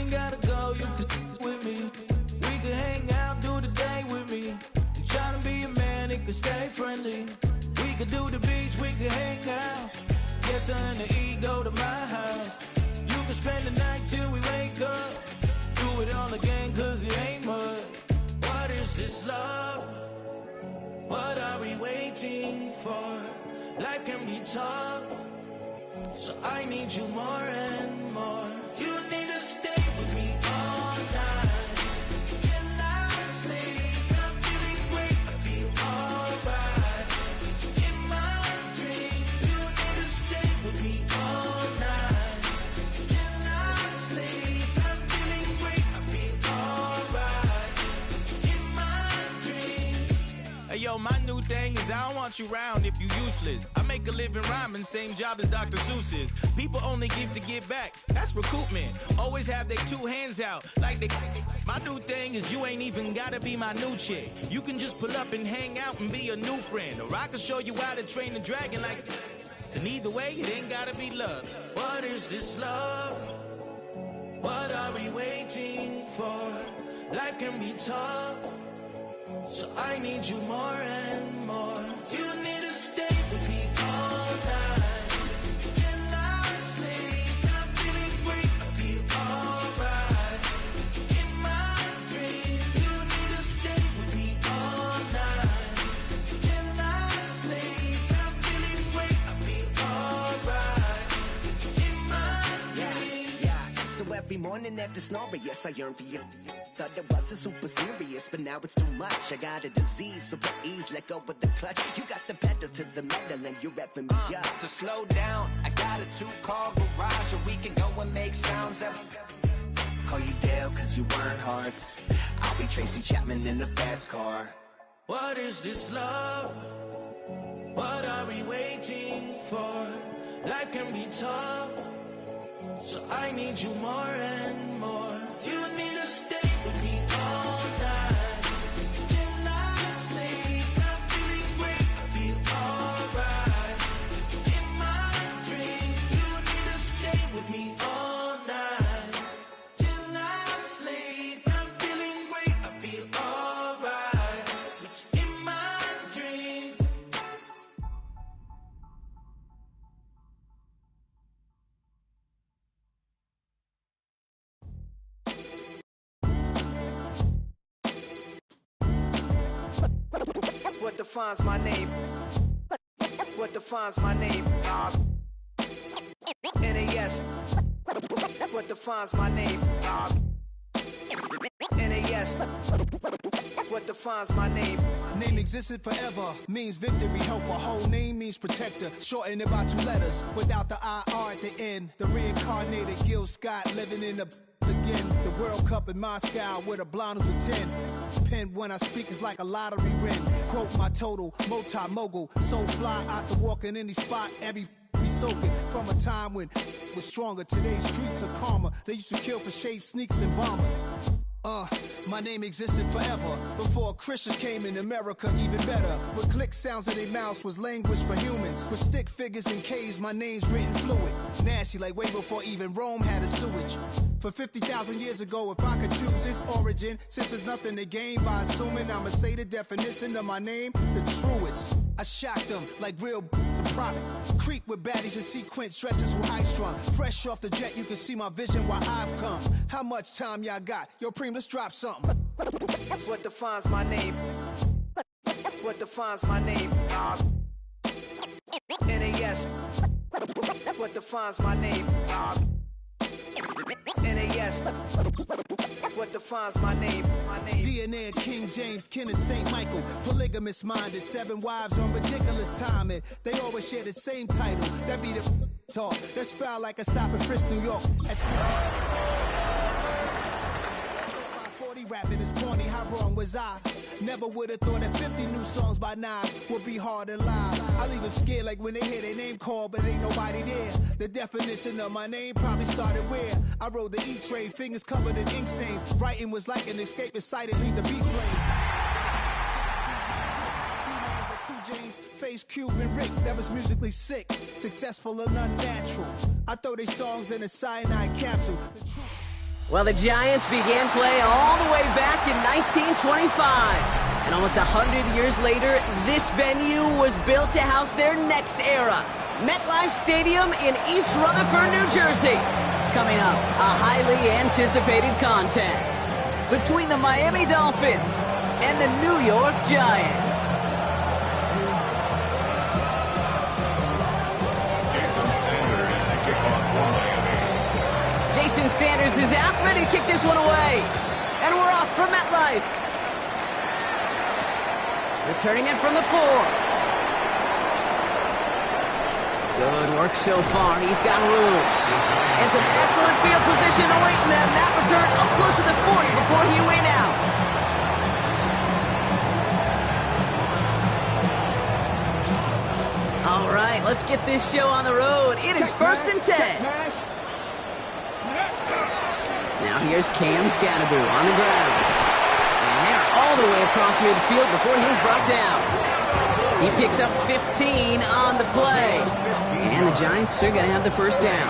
ain't gotta go, you could with me. We could hang out, do the day with me. You tryna be a man, it could stay friendly. We could do the beach, we could hang out. Get her and the E, go to my house. You could spend the night till we wake up. Do it all again, cause it ain't mud. What is this love? What are we waiting for? Life can be tough, so I need you more and more. You need to stay with me all night till I sleep. I'm feeling great, I feel alright. In my dreams, you need to stay with me all night till I sleep. I'm feeling great, I feel alright. In my dreams. Hey yo, my new thing is I don't want you round if you useless. I make a living rhyming, same job as Dr. Seuss's. People only give to get back, that's recoupment. Always have their two hands out, like they... My new thing is you ain't even gotta be my new chick. You can just pull up and hang out and be a new friend. Or I can show you how to train the dragon like... And either way, it ain't gotta be love. What is this love? What are we waiting for? Life can be tough, so I need you more and more. You need to stay with me all night till I sleep. I'm feeling great, I feel alright. In my dreams, you need to stay with me all night till I sleep. I'm feeling great, I feel alright. In my dreams. Yeah. So every morning after snoring, yes, I yearn for you. Thought it wasn't super serious, but now it's too much. I got a disease, so put ease, let go with the clutch. You got the pedal to the metal and you're reffing me up. So slow down, I got a 2-car garage, or we can go and make sounds that... Call you Dale, cause you weren't hearts. I'll be Tracy Chapman in the fast car. What is this love? What are we waiting for? Life can be tough, so I need you more and more. You need to stay with me all night till I sleep. I'm feeling great, I feel alright. In my dreams, you need to stay with me all night till I sleep. I'm feeling great, I feel alright. In my dreams. What defines my name? What defines my name? NAS. What defines my name? NAS. What defines my name? Name existed forever, means victory, helper. Whole name means protector, shortened it by 2 letters. Without the IR at the end, the reincarnated Gil Scott living in the again. The World Cup in Moscow with a blonde who's a 10. Pen when I speak is like a lottery win. Quote my total, multi-mogul. So fly out to walk in any spot, every be soaking. From a time when was stronger, today's streets are calmer. They used to kill for shade sneaks and bombers. My name existed forever. Before Christians came in America, even better. With click sounds in their mouths was language for humans. With stick figures and K's, my name's written fluid. Nasty like way before even Rome had a sewage. For 50,000 years ago, if I could choose its origin, since there's nothing to gain by assuming, I'ma say the definition of my name, the truest. I shocked them like real product. Creep with baddies in sequence, dresses with high strung. Fresh off the jet, you can see my vision while I've come. How much time y'all got? Yo, Preem, let's drop something. What defines my name? What defines my name? NAS. What defines my name? NAS. What defines my name? DNA of King James, kin of St. Michael. Polygamous minded, 7 wives on ridiculous timing. They always share the same title. That be the talk. That's foul like a stop in Frisk, New York. At 40 rapping is corny, how wrong was I? Never would have thought that 50 new songs by Nas would be hard and live. I leave them scared like when they hear their name called, but ain't nobody there. The definition of my name probably started where I rode the E-train, fingers covered in ink stains. Writing was like an escape inside and leave the beat flame. James, Face, Cube, and Rick, that was musically sick, successful and unnatural. I throw these songs in a cyanide capsule. The truth. Well, the Giants began play all the way back in 1925. And almost 100 years later, this venue was built to house their next era. MetLife Stadium in East Rutherford, New Jersey. Coming up, a highly anticipated contest between the Miami Dolphins and the New York Giants. Jason Sanders is out, ready to kick this one away. And we're off from MetLife. Returning it from the 4. Good work so far. He's got room. And some excellent field position awaiting them. That return up close to the 40 before he went out. All right, let's get this show on the road. It is 1st and 10. Now here's Cam Scatteroo on the ground. All the way across midfield before he's brought down. He picks up 15 on the play. And the Giants are going to have the first down.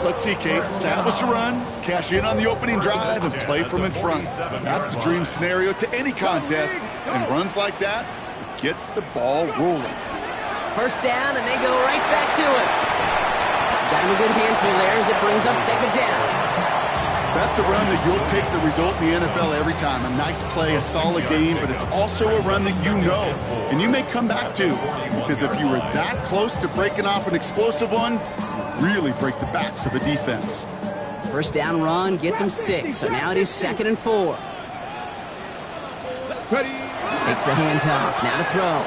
Let's see, Kate. Establish a run, cash in on the opening drive, and play from in front. That's the dream scenario to any contest. And runs like that, it gets the ball rolling. First down, and they go right back to it. Got him a good handful there as it brings up 2nd down. That's a run that you'll take the result in the NFL every time. A nice play, a solid game, but it's also a run that you know, and you may come back to. Because if you were that close to breaking off an explosive one, you really break the backs of a defense. First down run gets him 6, so now it is 2nd and 4. Takes the handoff, now to throw.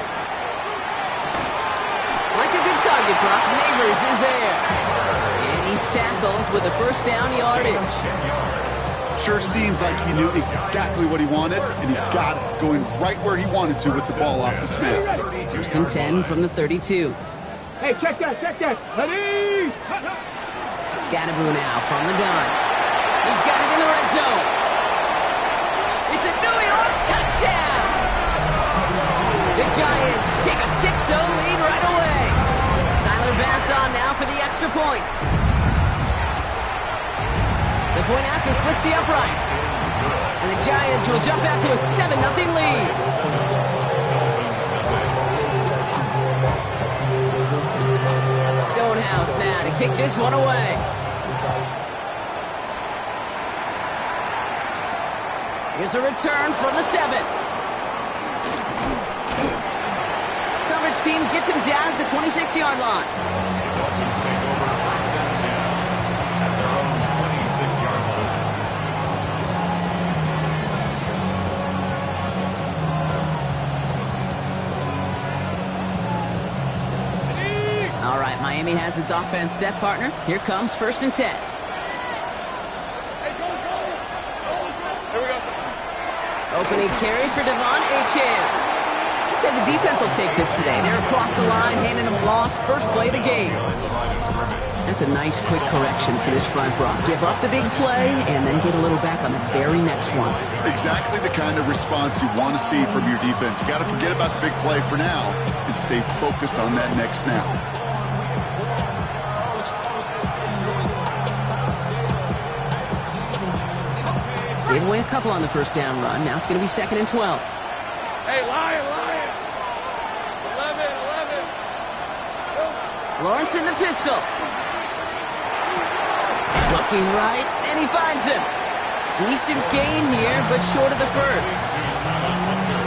Like a good target, Brock. Neighbors is there. He's tackled with a first down yardage. Sure seems like he knew exactly what he wanted, and he got it going right where he wanted to with the ball off the snap. 1st and 10 from the 32. Hey, check that. Ready? Scatteroo now from the gun. He's got it in the red zone. It's a New York touchdown. The Giants take a 6-0 lead right away. Tyler Bass on now for the extra point. The point after splits the uprights. And the Giants will jump out to a 7-0 lead. Stonehouse now to kick this one away. Here's a return from the 7. Coverage team gets him down at the 26-yard line. All right, Miami has its offense set, partner. Here comes 1st and 10. Opening carry for Devon Achane. I'd say the defense will take this today. They're across the line, handing them a loss. First play of the game. That's a nice quick correction for this front, Brock. Give up the big play and then get a little back on the very next one. Exactly the kind of response you want to see from your defense. You got to forget about the big play for now and stay focused on that next snap. Gave away a couple on the first down run. Now it's going to be 2nd and 12. Hey, Lion. 11. Lawrence in the pistol. Looking right, and he finds him. Decent gain here, but short of the first.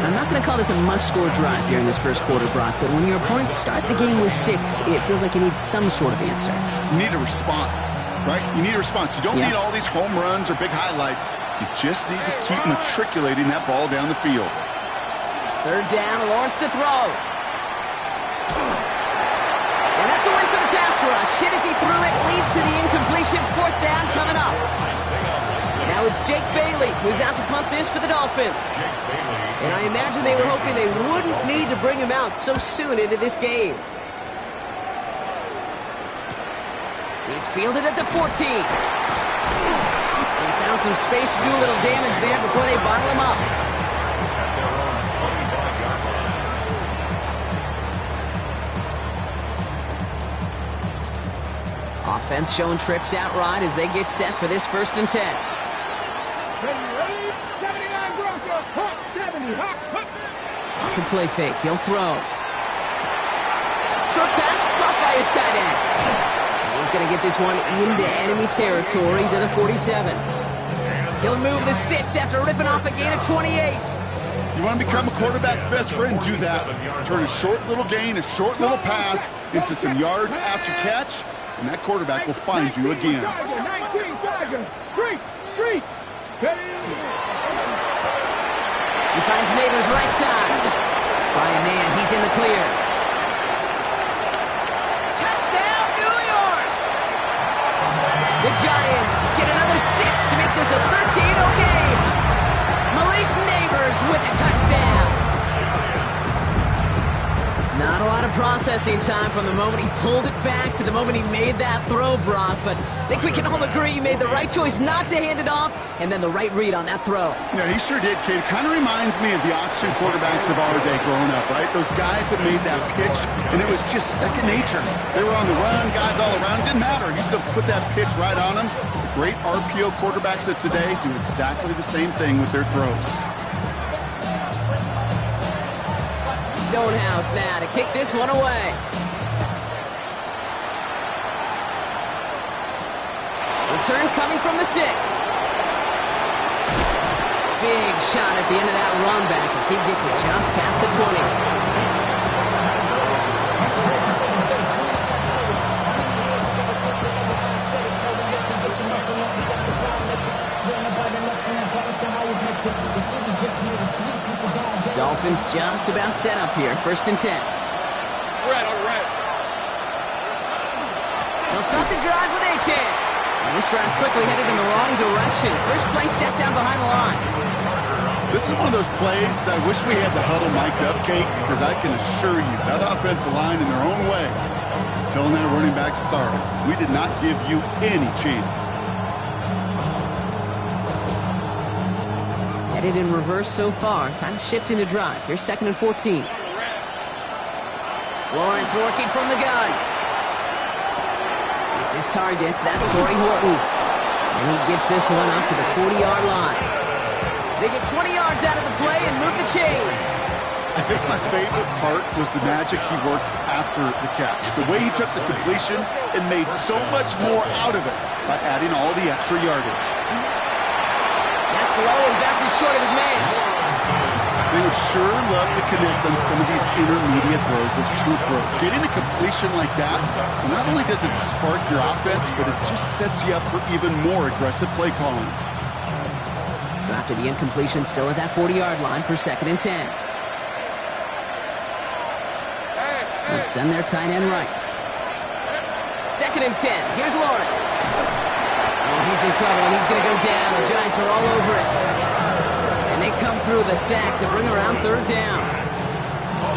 I'm not going to call this a must-score drive here in this first quarter, Brock, but when your opponents start the game with 6, it feels like you need some sort of answer. You need a response, right? You need a response. You don't need all these home runs or big highlights. You just need to keep matriculating that ball down the field. 3rd down, Lawrence to throw. And that's a win for the pass rush. Hit as he threw it, leads to the incompletion. 4th down coming up. Now it's Jake Bailey who's out to punt this for the Dolphins. And I imagine they were hoping they wouldn't need to bring him out so soon into this game. He's fielded at the 14. He found some space to do a little damage there before they bottle him up. Offense showing trips out right as they get set for this 1st and 10. Ready? 79 Bronco. Hop, 70. Hop, hop. Off the play fake. He'll throw. Short pass caught by his tight end. He's going to get this one into enemy territory to the 47. He'll move the sticks after ripping off a gain of 28. You want to become a quarterback's best friend, do that. Turn a short little gain, a short little pass into some yards after catch, and that quarterback will find you again. 19 Tiger. Street. He finds Neighbors right side. By a man, he's in the clear. Touchdown, New York! The Giants get another 6 to make this a 13-0 game. Malik Neighbors with a touchdown. Not a lot of processing time from the moment he pulled it back to the moment he made that throw, Brock, but I think we can all agree he made the right choice not to hand it off, and then the right read on that throw. Yeah, he sure did, kid. Kind of reminds me of the option quarterbacks of our day growing up, right? Those guys that made that pitch, and it was just second nature. They were on the run, guys all around. Didn't matter. He's going to put that pitch right on them. The great RPO quarterbacks of today do exactly the same thing with their throws. Stonehouse now to kick this one away. Return coming from the 6. Big shot at the end of that run back as he gets it just past the 20. Dolphins just about set up here. 1st and 10. All right. They'll start the drive with EGM. And this drive's quickly headed in the wrong direction. First play set down behind the line. This is one of those plays that I wish we had the huddle mic'd up, Kate, because I can assure you that offensive line in their own way is telling that running back, sorry, we did not give you any chance. Headed in reverse so far. Time to shift into drive. Here's 2nd and 14. Lawrence working from the gun. It's his target. That's Torrey Horton. And he gets this one up to the 40-yard line. They get 20 yards out of the play and move the chains. I think my favorite part was the magic he worked after the catch. The way he took the completion and made so much more out of it by adding all the extra yardage. That's low and bounces short of his man. They would sure love to connect on some of these intermediate throws, those true throws. Getting a completion like that, not only does it spark your offense, but it just sets you up for even more aggressive play calling. So after the incompletion, still at that 40-yard line for 2nd and 10. They'll send their tight end right. 2nd and 10. Here's Lawrence. Oh, he's in trouble, and he's going to go down. The Giants are all over it. And they come through the sack to bring around 3rd down.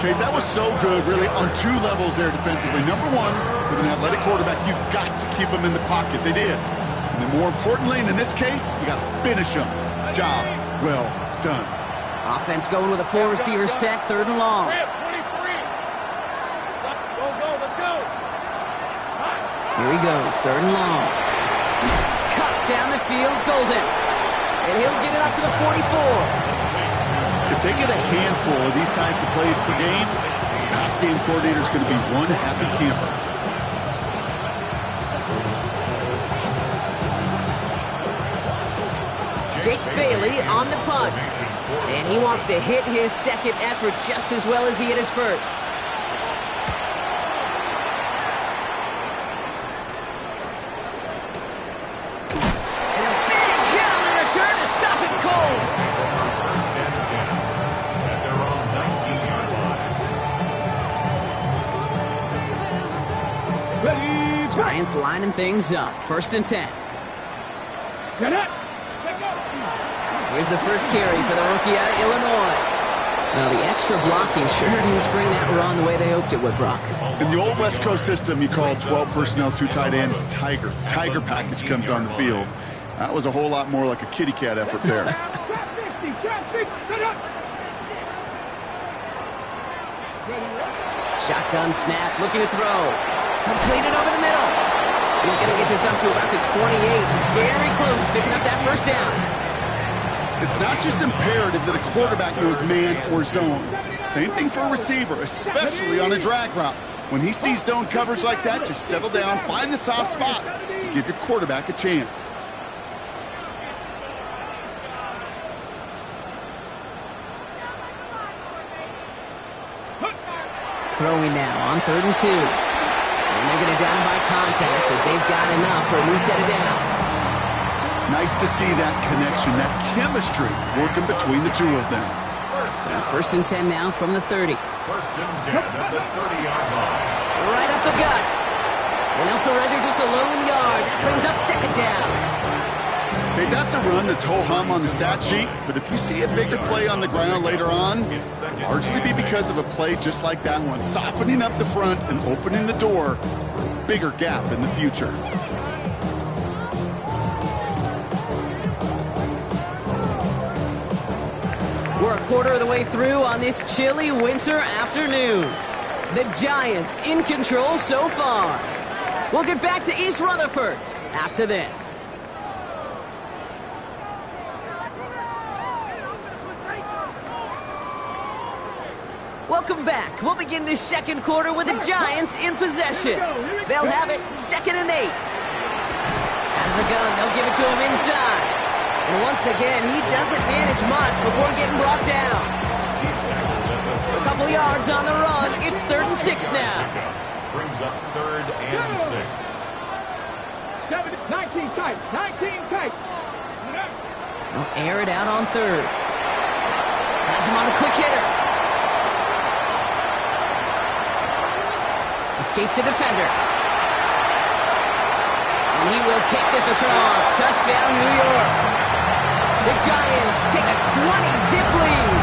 Okay, that was so good, really, on 2 levels there defensively. Number 1, with an athletic quarterback, you've got to keep him in the pocket. They did. And then more importantly, and in this case, you got to finish him. Job well done. Offense going with a 4-receiver set, 3rd and long. Let's go. Here he goes, 3rd and long. Cut down the field, Golden. And he'll get it up to the 44. If they get a handful of these types of plays per game, the pass game coordinator is going to be one happy camper. Jake Bailey on the punt. And he wants to hit his 2nd effort just as well as he hit his 1st. Giants lining things up. 1st and 10. Here's the first carry for the rookie out of Illinois. Now, the extra blocking sure didn't spring that run the way they hoped it would, Brock. In the old West Coast system, you call 12 personnel, 2 tight ends, Tiger. Tiger package comes on the field. That was a whole lot more like a kitty cat effort there. Shotgun snap, looking to throw. Completed over the middle. He's going to get this up to about the 28. Very close to picking up that first down. It's not just imperative that a quarterback knows man or zone. Same thing for a receiver, especially on a drag route. When he sees zone coverage like that, just settle down, find the soft spot, and give your quarterback a chance. Throwing now on 3rd and 2. And they're going to down by contact as they've got enough for a new set of downs. Nice to see that connection, that chemistry working between the two of them. So 1st and 10 now from the 30. 1st and 10 at the 30-yard line. Right up the gut. And they'll surrender just a lone yard. That brings up 2nd down. Okay, that's a run that's ho-hum on the stat sheet, but if you see a bigger play on the ground later on, largely be because of a play just like that one, softening up the front and opening the door for a bigger gap in the future. We're a quarter of the way through on this chilly winter afternoon. The Giants in control so far. We'll get back to East Rutherford after this. Welcome back. We'll begin this 2nd quarter with the Giants in possession. They'll have it 2nd and 8. Out of the gun, they'll give it to him inside. And once again, he doesn't manage much before getting brought down. A couple yards on the run. It's 3rd and 6 now. Brings up 3rd and 6. 19 tight. 19 tight. They'll air it out on 3rd. Has him on the quick hitter. Escapes the defender. And he will take this across. Touchdown, New York. The Giants take a 20-zip lead.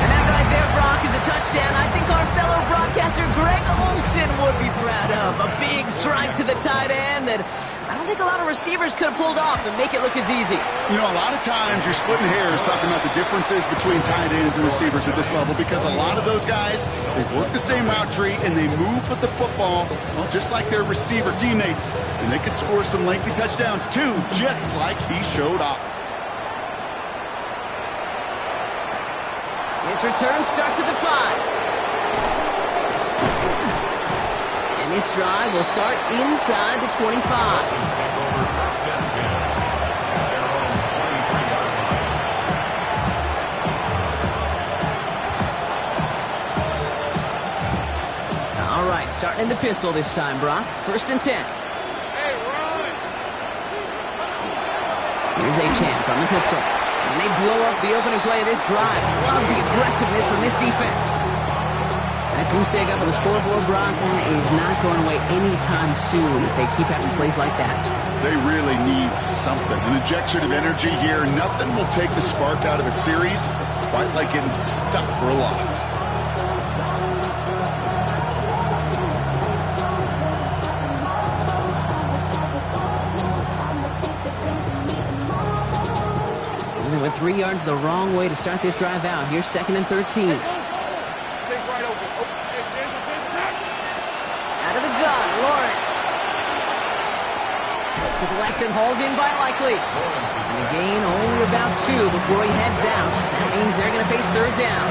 And that right there, Brock, is a touchdown I think our fellow broadcaster Greg Olson would be proud of. A big strike to the tight end that I don't think a lot of receivers could have pulled off and make it look as easy. You know, a lot of times you're splitting hairs talking about the differences between tight ends and receivers at this level because a lot of those guys, they work the same route tree and they move with the football, well, just like their receiver teammates. And they could score some lengthy touchdowns too, just like he showed off. His return starts at the 5. And this drive will start inside the 25. All right, starting in the pistol this time, Brock. 1st and 10. Here's A-Champ from the pistol. And they blow up the opening play of this drive. Love the aggressiveness from this defense. That goose egg up on the scoreboard, Brock, is not going away anytime soon if they keep having plays like that. They really need something. An injection of energy here. Nothing will take the spark out of a series quite like getting stuck for a loss. And they went 3 yards the wrong way to start this drive out. Here's 2nd and 13. Out of the gun, Lawrence. To the left and hauled in by Likely. And a gain only about 2 before he heads out. That means they're going to face 3rd down.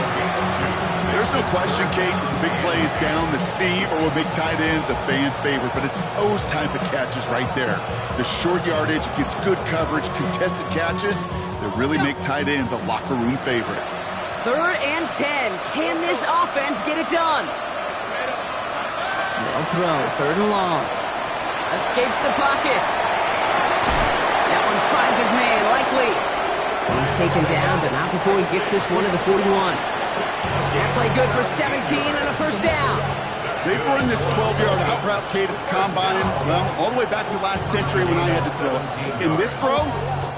There's no question, Kate, that the big plays down the seam or with big tight ends a fan favorite, but it's those type of catches right there. The short yardage gets good coverage, contested catches that really make tight ends a locker room favorite. 3rd and 10. Can this offense get it done? They'll throw. 3rd and long. Escapes the pocket. That one finds his man, Likely. He's taken down, but not before he gets this one to the 41. That play good for 17 and a 1st down. They've run this 12-yard out route, Kate, at the combine, well, all the way back to last century when I had to throw it. In this throw,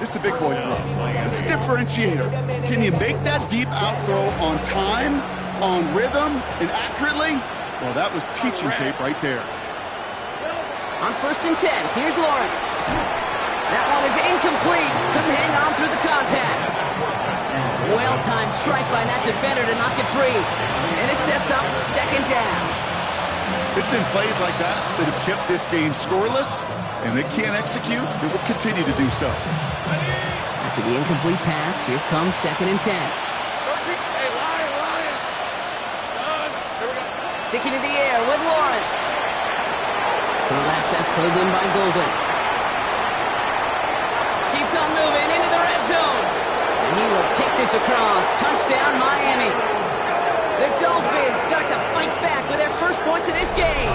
this is a big boy throw. It's a differentiator. Can you make that deep out throw on time, on rhythm, and accurately? Well, that was teaching tape right there. On 1st and 10, here's Lawrence. That one is incomplete. Couldn't hang on through the contact. Well-timed strike by that defender to knock it free. And it sets up 2nd down. It's been plays like that that have kept this game scoreless, and they can't execute. They will continue to do so. After the incomplete pass, here comes 2nd and 10. Sticking in the air with Lawrence. To the left, that's pulled in by Golden. Keeps on moving into the red zone. And he will take this across. Touchdown, Miami. The Dolphins start to fight back with their first points of this game.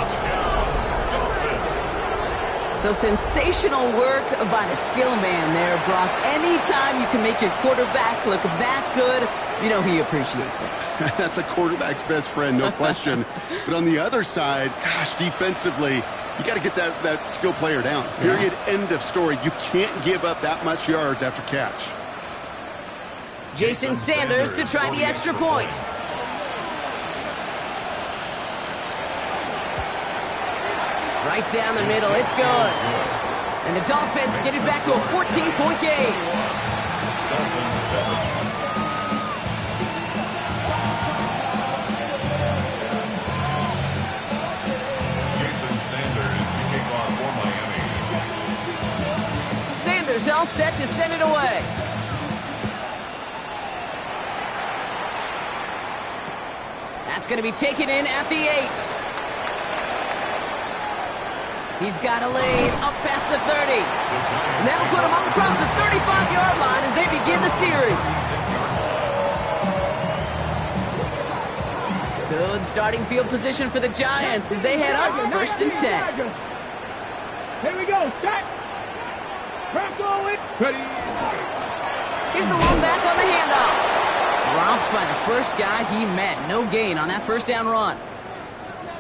So sensational work by the skill man there, Brock. Anytime you can make your quarterback look that good, you know he appreciates it. That's a quarterback's best friend, no question. But on the other side, gosh, defensively, you got to get that skill player down. Period, end of story. You can't give up that much yards after catch. Jason Sanders to try the extra point. Right down the middle, it's good. And the Dolphins get it back to a 14-point game. Jason Sanders to kick off for Miami. Sanders all set to send it away. That's going to be taken in at the 8. He's got a lane up past the 30. And that'll put him up across the 35-yard line as they begin the series. Good starting field position for the Giants as they head up 1st and 10. Here we go. Set. Bronco it. Ready. Here's the one back on the handoff. Dropped by the first guy he met. No gain on that first down run.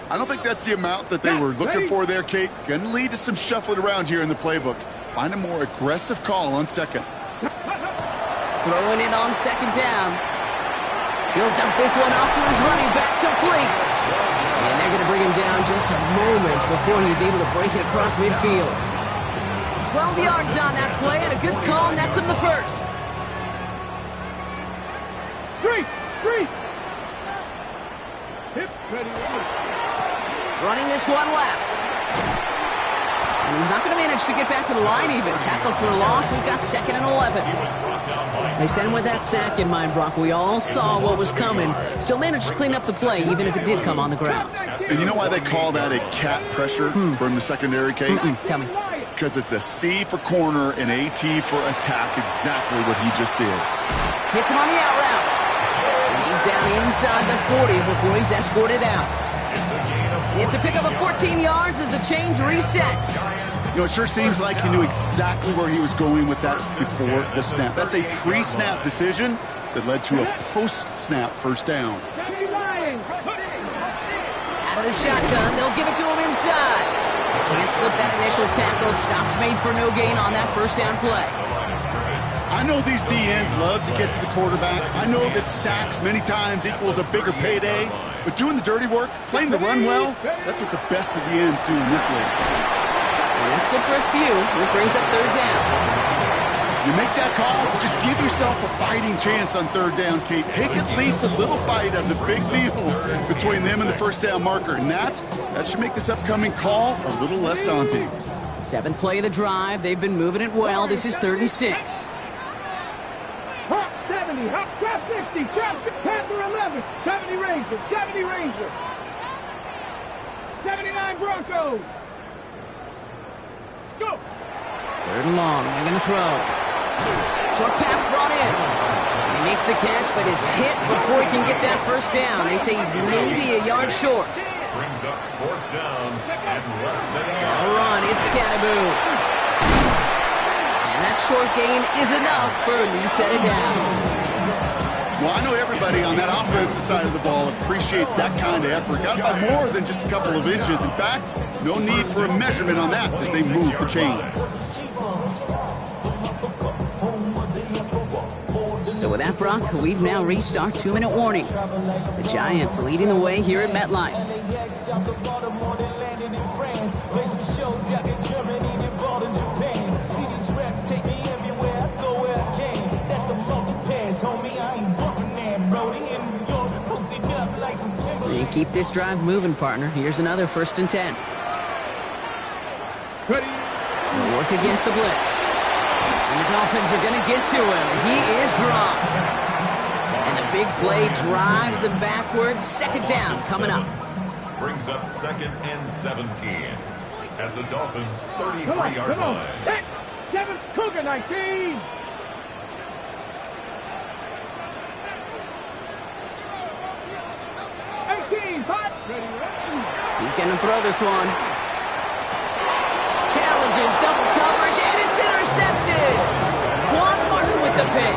I don't think that's the amount that they were looking for there, Kate. Going to lead to some shuffling around here in the playbook. Find a more aggressive call on 2nd. Throwing it on 2nd down. He'll dump this one off to his running back, complete. And they're going to bring him down just a moment before he's able to break it across midfield. 12 yards on that play, and a good call nets him the first. 3. Hip, ready. Running this one left. And he's not going to manage to get back to the line even. Tackled for a loss. We've got 2nd and 11. They sent him with that sack in mind, Brock. We all saw what was coming. Still managed to clean up the play, even if it did come on the ground. And you know why they call that a cat pressure from the secondary, Kate? Tell me. Because it's a C for corner and a T for attack. Exactly what he just did. Hits him on the out route. And he's down inside the 40 before he's escorted out. It's a pickup of 14 yards as the chains reset. You know, it sure seems like he knew exactly where he was going with that before the snap. That's a pre-snap decision that led to a post-snap first down. Out of the shotgun, they'll give it to him inside. Can't slip that initial tackle. Stops made for no gain on that first down play. I know these DNs love to get to the quarterback. I know that sacks many times equals a bigger payday. But doing the dirty work, playing the run well, that's what the best of the ends do in this league. And that's good for a few. It brings up 3rd down. You make that call to just give yourself a fighting chance on 3rd down, Kate. Take at least a little bite out of the big meal between them and the first down marker. And that should make this upcoming call a little less daunting. 7th play of the drive. They've been moving it well. This is 3rd and 6. Hop 70, hop, trap 60, trap Panther 11, 70 Ranger, 70 Ranger, 79 Broncos. Let's go. 3rd and long, they're going to throw. Short pass brought in. He makes the catch, but is hit before he can get that first down. They say he's maybe a yard short. Brings up 4th down and less than a yard. All run, it's Scannaboo. And that short gain is enough for a new set of downs. Well, I know everybody on that offensive side of the ball appreciates that kind of effort. Got by more than just a couple of inches. In fact, no need for a measurement on that as they move the chains. So with that, Brock, we've now reached our 2-minute warning. The Giants leading the way here at MetLife. And keep this drive moving, partner. Here's another 1st and 10. Ready. He'll work against the blitz. And the Dolphins are going to get to him. He is dropped. And the big play drives them backwards. 2nd down coming up. Brings up 2nd and 17 at the Dolphins' 33-yard line. 7, Cougar 19. He's going to throw this one. Challenges, double coverage, and it's intercepted. Quan Martin with the pick.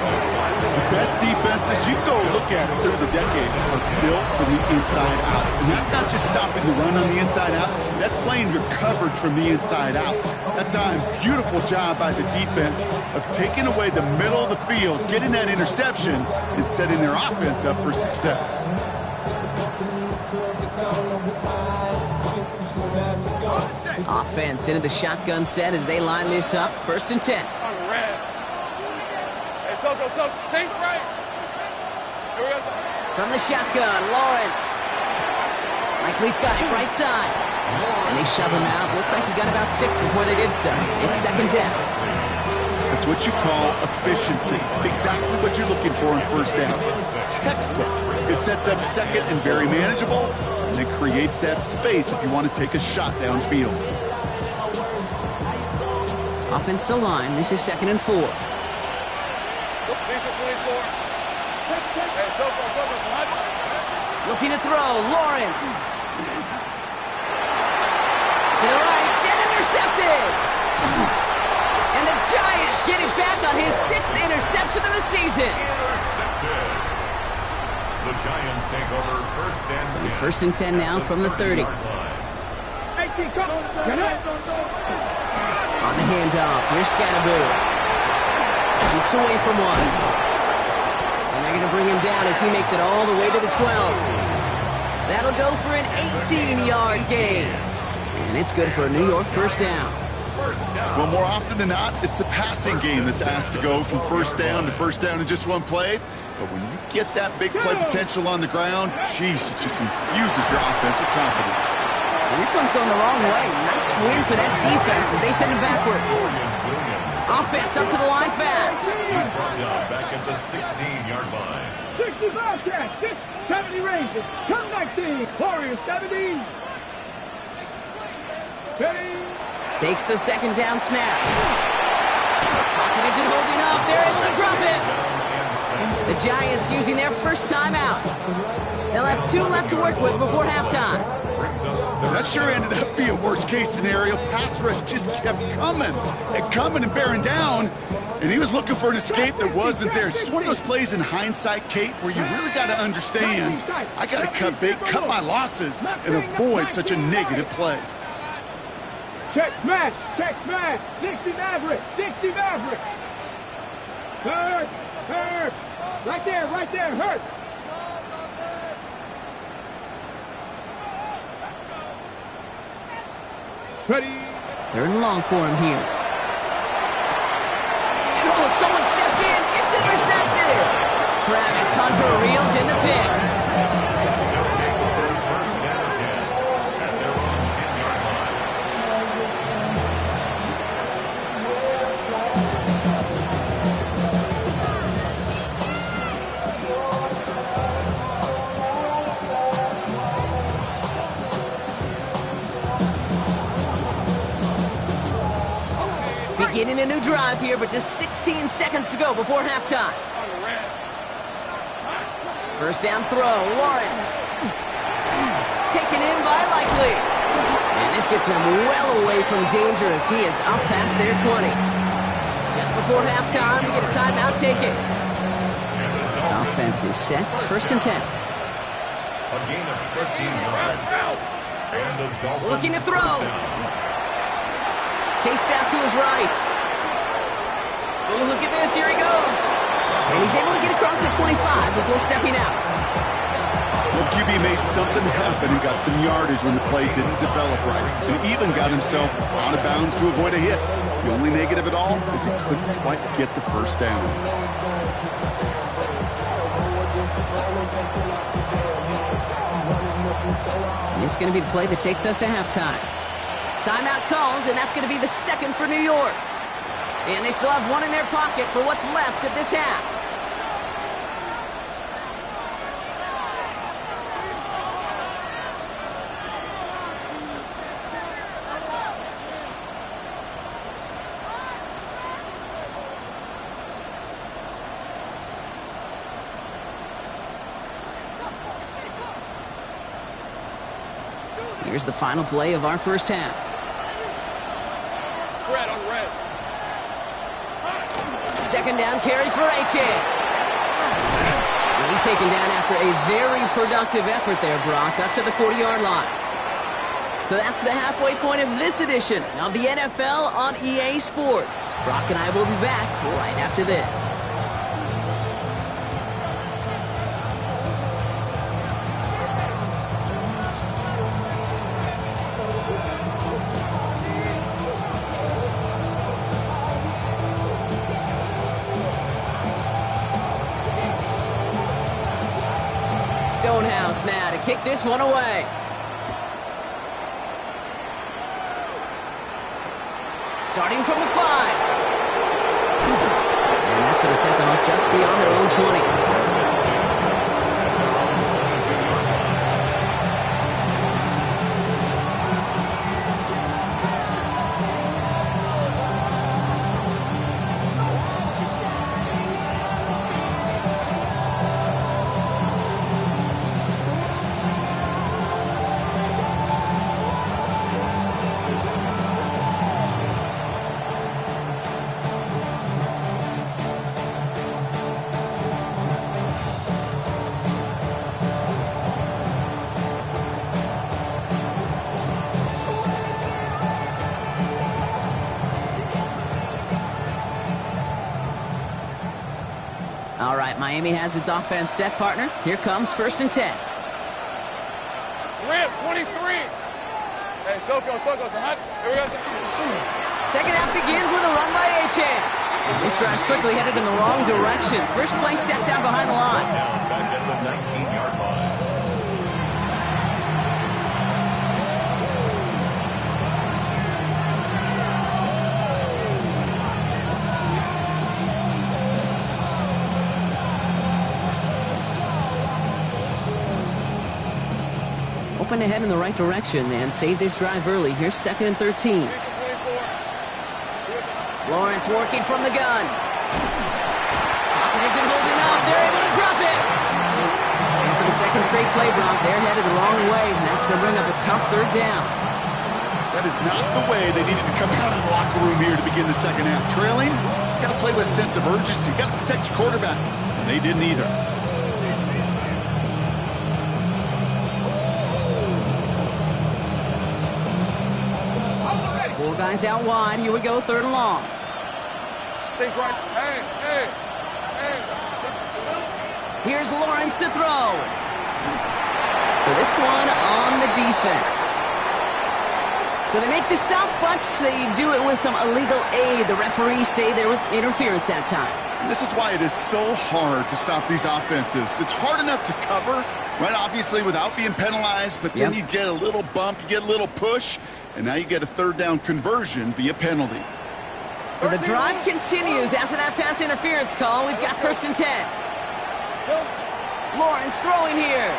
The best defenses, you can go look at it through the decades, are built from the inside out. And that's not just stopping the run on the inside out. That's playing your coverage from the inside out. That's a beautiful job by the defense of taking away the middle of the field, getting that interception, and setting their offense up for success. Offense into the shotgun set as they line this up. 1st and 10. From the shotgun, Lawrence. Likely's got it right side. And they shove him out. Looks like he got about 6 before they did so. It's 2nd down. That's what you call efficiency. Exactly what you're looking for in 1st down. Textbook. It sets up 2nd and very manageable, and it creates that space if you want to take a shot downfield. Offense to line. This is 2nd and 4. Looking to throw. Lawrence. To the right. And intercepted. And the Giants get it back on his 6th interception of the season. Intercepted. The Giants take over 1st and 10. 1st and 10 now from the 30. On the handoff, here's Scannaboo. Shoots away from one. And they're going to bring him down as he makes it all the way to the 12. That'll go for an 18-yard gain. And it's good for a New York 1st down. Well, more often than not, it's the passing game that's asked to go from 1st down to 1st down in just one play. But when you get that big play potential on the ground, geez, it just infuses your offense with confidence. And this one's going the wrong way. Nice win for that defense as they send him backwards. Offense up to the line fast. He's brought down back at the 16-yard line. 65 catch, 70 Rangers, come 19, Warriors 70. Ready. Takes the 2nd down snap. Pocket isn't holding up. They're able to drop it. The Giants using their 1st timeout. They'll have 2 left to work with before halftime. That sure ended up being a worst-case scenario. Pass rush just kept coming and bearing down, and he was looking for an escape that wasn't there. Just one of those plays in hindsight, Kate, where you really got to understand, I got to cut bait, cut my losses, and avoid such a negative play. Check smash, 60 Maverick, 60 Maverick. Hurt. Right there, hurt. Ready. 3rd and long for him here. And someone stepped in. It's intercepted. Travis Hunter reels in the pick. Beginning a new drive here, but just 16 seconds to go before halftime. 1st down throw, Lawrence. Taken in by Likely. And this gets them well away from danger as he is up past their 20. Just before halftime, we get a timeout taken. Offense is set, 1st and 10. A gain of 13 yards. And the Dolphins looking to throw. Chased out to his right. Oh, look at this. Here he goes. And he's able to get across the 25 before stepping out. Well, QB made something happen and got some yardage when the play didn't develop right. And even got himself out of bounds to avoid a hit. The only negative at all is he couldn't quite get the 1st down. This is going to be the play that takes us to halftime. Timeout called, and that's going to be the second for New York. And they still have one in their pocket for what's left of this half. Here's the final play of our first half. Red on red. Second down carry for A-Chain. He's taken down after a very productive effort there, Brock, up to the 40-yard line. So that's the halfway point of this edition of the NFL on EA Sports. Brock and I will be back right after this. Stonehouse now to kick this one away. Starting from the 5. And that's going to set them up just beyond their own 20. All right, Miami has its offense set, partner. Here comes 1st and 10. Rip, 23. Hey, Soko, here we go. Second half begins with a run by A-Chan. This drive's quickly headed in the wrong direction. First play set down behind the line. Down back at the 19-yard line. Open ahead in the right direction and save this drive early. Here's 2nd and 13. Lawrence working from the gun. Pocket isn't holding up. They're able to drop it. And for the second straight play, Brock, they're headed the wrong way, and that's going to bring up a tough 3rd down. That is not the way they needed to come out of the locker room here to begin the second half. Trailing, you got to play with a sense of urgency. You got to protect your quarterback, and they didn't either. Four guys out wide. Here we go, 3rd and long. Take right. Hey. Here's Lawrence to throw. So this one on the defense. So they make the stop, but they do it with some illegal aid. The referees say there was interference that time. And this is why it is so hard to stop these offenses. It's hard enough to cover, right, obviously, without being penalized, but then you get a little bump, you get a little push, and now you get a 3rd down conversion via penalty. So the drive continues after that pass interference call. We've got 1st and 10. Lawrence throwing here.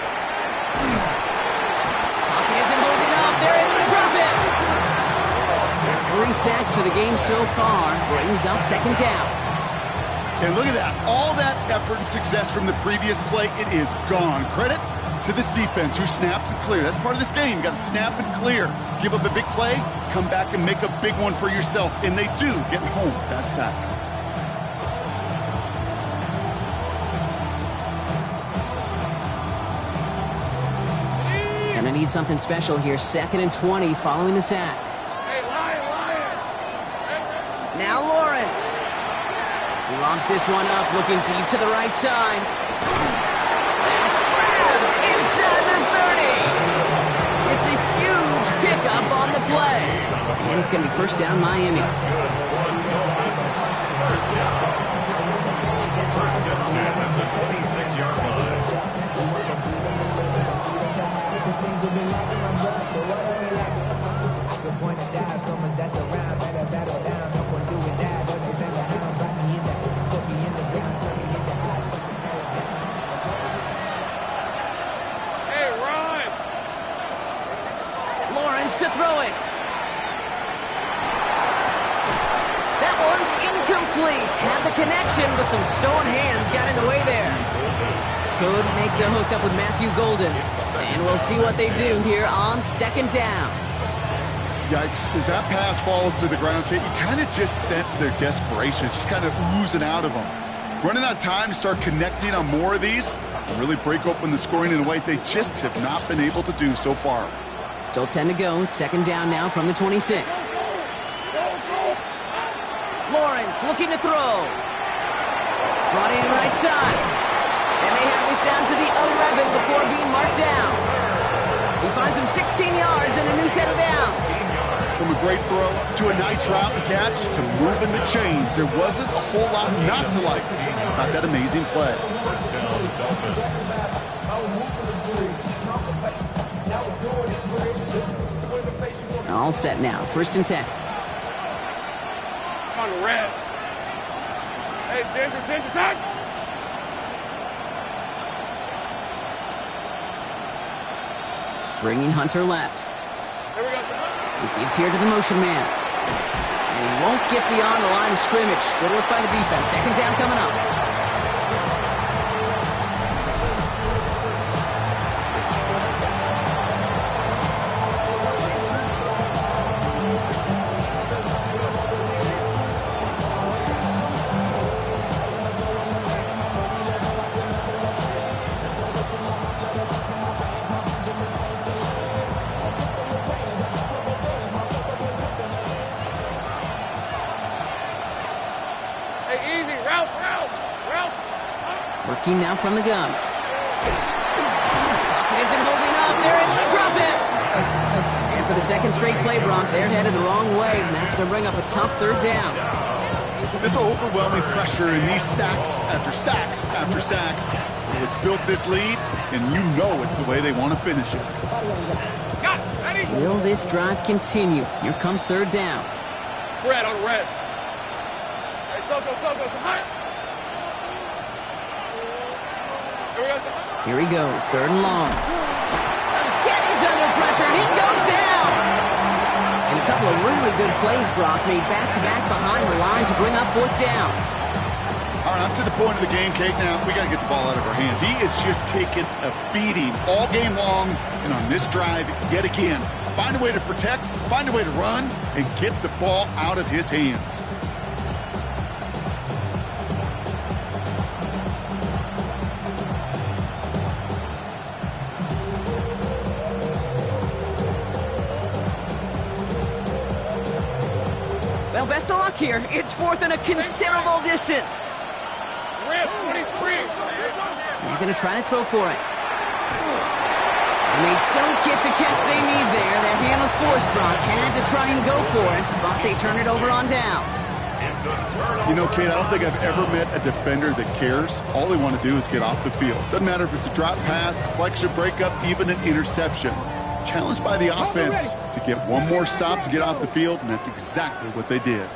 Pocket isn't holding up. They're able to drop it. It's 3 sacks for the game so far. Brings up 2nd down. And look at that. All that effort and success from the previous play, it is gone. Credit to this defense who snapped and cleared. That's part of this game. You got to snap and clear. Give up a big play, come back and make a big one for yourself. And they do get home with that sack. Gonna need something special here. 2nd and 20 following the sack. Hey, Lion. Now Lawrence. He lobs this one up, looking deep to the right side. That's grabbed inside the 30. It's a huge pickup on the play. And it's going to be 1st down Miami. First down. 1st and 10 at the 26-yard line. complete. Had the connection, but some stone hands got in the way there. Couldn't make the hookup with Matthew Golden. And we'll see what they do here on second down. Yikes, as that pass falls to the ground, Kate, you kind of just sense their desperation. It's just kind of oozing out of them. Running out of time to start connecting on more of these and really break open the scoring in a way they just have not been able to do so far. Still 10 to go. Second down now from the 26. Lawrence looking to throw. Brought in right side. And they have this down to the 11 before being marked down. He finds him 16 yards and a new set of downs. From a great throw to a nice route and catch to moving the chains, there wasn't a whole lot not to like about that amazing play. All set now. First and 10. On the red. Hey, Ginger, time. Bringing Hunter left. Here we go, sir. He gives here to the motion man. And he won't get beyond the line of scrimmage. Good work by the defense. Second down coming up. Working now from the gun. Pocket isn't holding up. They're able to drop it. And for the second straight play, Brock, they're headed the wrong way, and that's going to bring up a tough third down. This overwhelming pressure and these sacks after sacks after sacks, it's built this lead, and you know it's the way they want to finish it. Will this drive continue? Here comes third down. Red on red. Hey, Soko, high. Here he goes, third and long. Again, he's under pressure, and he goes down! And a couple of really good plays, Brock, made back-to-back behind the line to bring up fourth down. All right, up to the point of the game, Kate, now we got to get the ball out of our hands. He is just taking a beating all game long, and on this drive, yet again, find a way to protect, find a way to run, and get the ball out of his hands. Well, best of luck here. It's fourth and a considerable distance. Red 23. They're going to try to throw for it. And they don't get the catch they need there. Their hand was forced, Brock. Had to try and go for it, but they turn it over on downs. You know, Kate, I don't think I've ever met a defender that cares. All they want to do is get off the field. Doesn't matter if it's a drop pass, deflection, breakup, even an interception. Challenged by the offense to get one more stop to get off the field, and that's exactly what they did.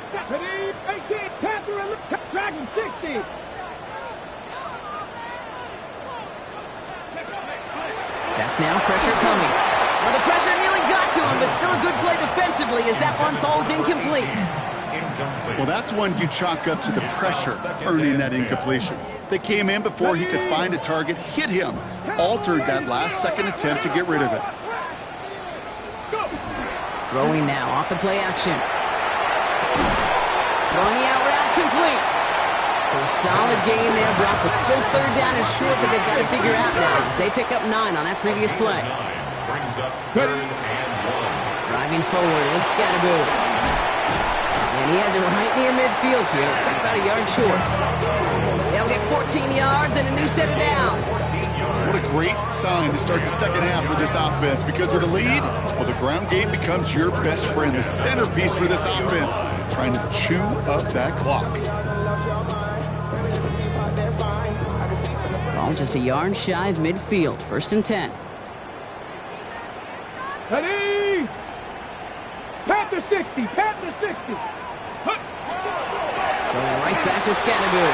Dragon 60. Back now, pressure coming. Well, the pressure nearly got to him, but still a good play defensively as that one falls incomplete. Well, that's one you chalk up to the pressure earning that incompletion. They came in before he could find a target, hit him, altered that last-second attempt to get rid of it. Throwing now off the play action. Throwing the out route complete. So a solid gain there, Brock, but still third down is short that they've got to figure out now as they pick up 9 on that previous play. Driving forward with Scatterbo. And he has it right near midfield here. It's like about a yard short. They'll get 14 yards and a new set of downs. What a great sign to start the second half for this offense, because with a lead, well, the ground game becomes your best friend, the centerpiece for this offense, trying to chew up that clock. Ball just a yard shy of midfield. First and 10. Ready? Panther 60, Panther 60. Going right back to Scatterbo.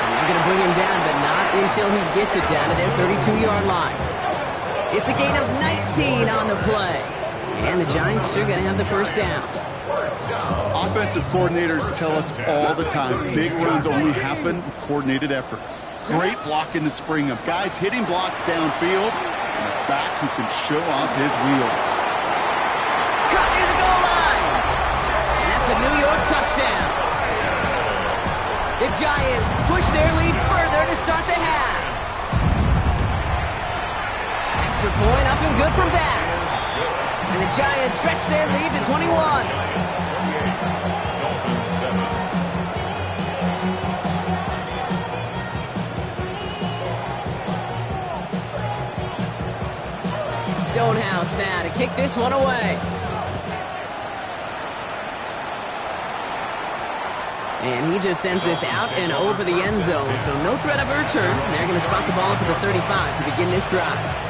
They're going to bring him down, but not until he gets it down to their 32-yard line. It's a gain of 19 on the play. And the Giants are going to have the first down. Offensive coordinators tell us all the time, big runs only happen with coordinated efforts. Great blocking to spring them. Guys hitting blocks downfield, and a back who can show off his wheels. Caught near the goal line. And that's a New York touchdown. The Giants push their lead further to start the half. Extra point up and good from Bass. And the Giants stretch their lead to 21. Stonehouse now to kick this one away. And he just sends this out and over the end zone. So no threat of a return. They're going to spot the ball to the 35 to begin this drive.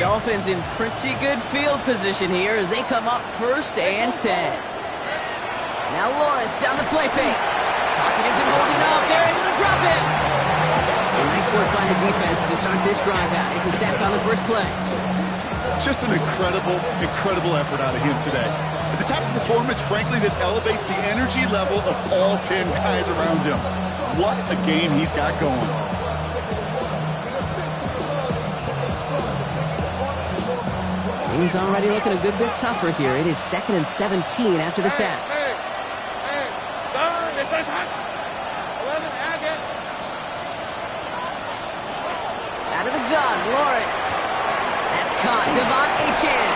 Dolphins in pretty good field position here as they come up 1st and 10. Now Lawrence on the play fake. Pocket isn't holding up. They're able to drop it. So nice work by the defense to start this drive out. It's a sack on the first play. Just an incredible effort out of him today. At the type of performance, frankly, that elevates the energy level of all 10 guys around him. What a game he's got going. He's already looking a good bit tougher here. It is 2nd and 17 after the sack. Out of the gun, Lawrence. That's caught. Devon Achane.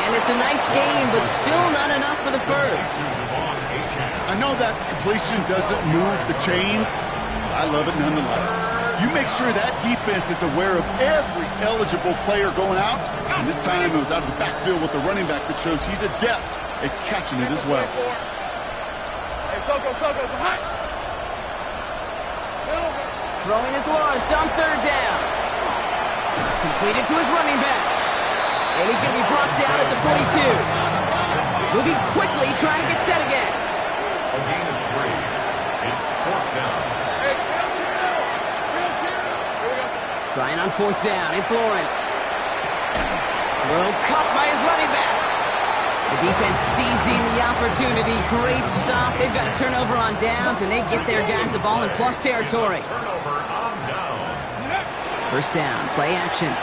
And it's a nice game, but still not enough for the first. I know that completion doesn't move the chains. I love it nonetheless. You make sure that defense is aware of every eligible player going out. And this time it was out of the backfield with the running back that shows he's adept at catching it as well. Throwing is Lawrence on 3rd down. Completed to his running back. And he's going to be brought down at the 42. Moving quickly, trying to get set again. A gain of 3. It's 4th down. Trying on 4th down. It's Lawrence. Throw caught by his running back. The defense seizing the opportunity. Great stop. They've got a turnover on downs, and they get their guys the ball in plus territory. Turnover on downs. 1st down. Play action.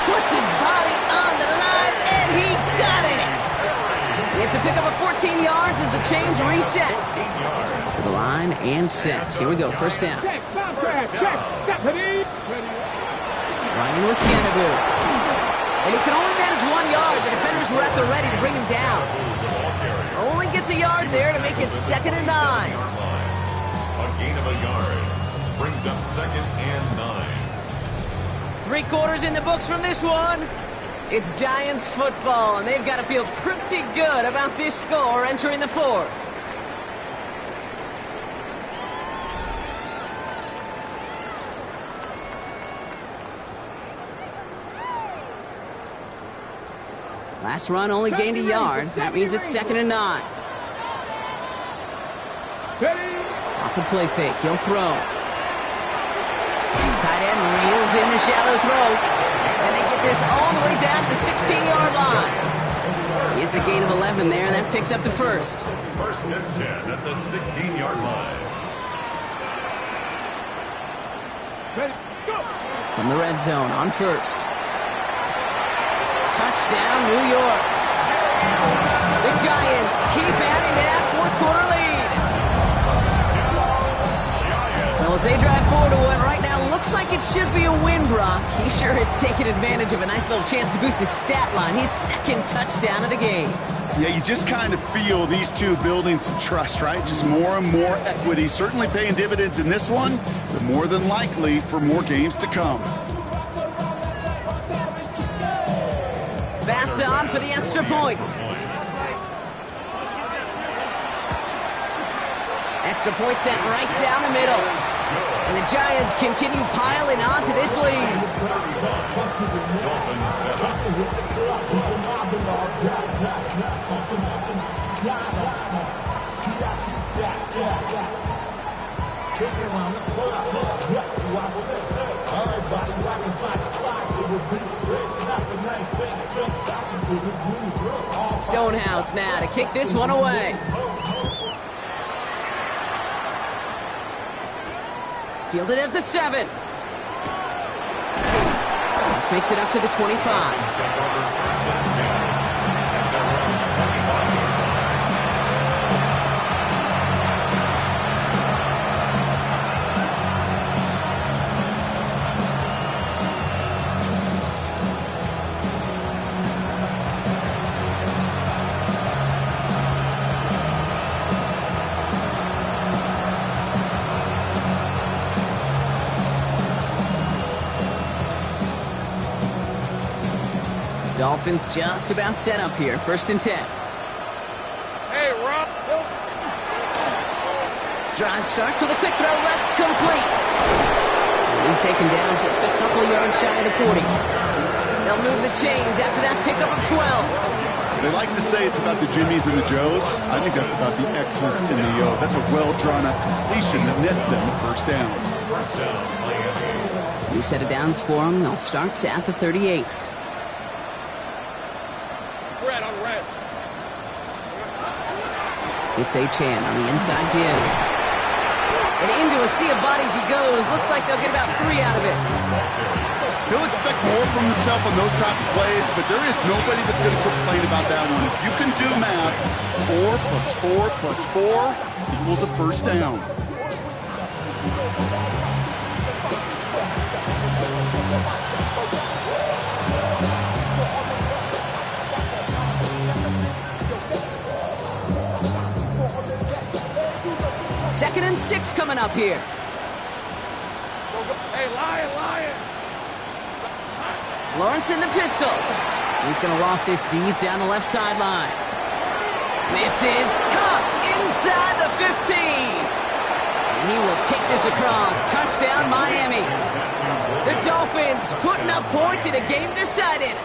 Puts his body on the line, and he got it. It's a pickup of 14 yards as the chains reset. To the line and set. Here we go. 1st down. Running with Scannaboo. And he can only manage 1 yard. The defenders were at the ready to bring him down. Only gets a yard there to make it 2nd and 9. A gain of a yard brings up 2nd and 9. 3 quarters in the books from this one. It's Giants football, and they've got to feel pretty good about this score entering the 4th. Last run only gained a yard. That means it's 2nd and 9. Off the play fake. He'll throw. Tight end reels in the shallow throw. And they get this all the way down to the 16-yard line. It's a gain of 11 there, and that picks up the first. 1st and 10 at the 16-yard line. From the red zone on 1st. Touchdown, New York. The Giants keep adding that 4th quarter lead. Well, as they drive forward to what right now looks like it should be a win, Brock, he sure has taken advantage of a nice little chance to boost his stat line. His 2nd touchdown of the game. Yeah, you just kind of feel these two building some trust, right? Just more and more equity. Certainly paying dividends in this one, but more than likely for more games to come. Bass on for the extra point. Extra point sent right down the middle. And the Giants continue piling onto this lead. Dolphins 7. Stonehouse now to kick this one away. Fielded at the 7. This makes it up to the 25. Dolphins just about set up here. 1st and 10. Hey, Rob. Drive start to the quick throw left, complete. He's taken down just a couple yards shy of the 40. They'll move the chains after that pickup of 12. They like to say it's about the Jimmies and the Joes. I think that's about the X's and the O's. That's a well-drawn-up completion that nets them the 1st down. New set of downs for them. They'll start at the 38. It's Achan on the inside give. And into a sea of bodies he goes. Looks like they'll get about 3 out of it. He'll expect more from himself on those type of plays, but there is nobody that's going to complain about that one. If you can do math, 4 plus 4 plus 4 equals a 1st down. Second and 6 coming up here. Hey, Lion. Lawrence in the pistol. He's going to loft this deep down the left sideline. This is caught inside the 15. And he will take this across. Touchdown, Miami. The Dolphins putting up points in a game decided.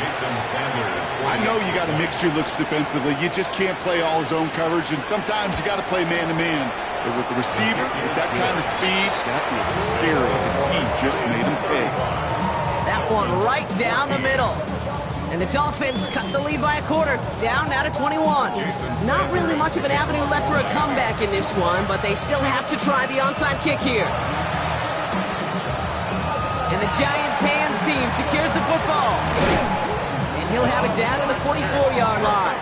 I know you got a mixture looks defensively. You just can't play all zone coverage, and sometimes you got to play man-to-man. But with the receiver, with that kind of speed, that is scary. He just made him pay. That one right down the middle. And the Dolphins cut the lead by a quarter, down now to 21. Not really much of an avenue left for a comeback in this one, but they still have to try the onside kick here. And the Giants' hands team secures the football. He'll have it down to the 44-yard line.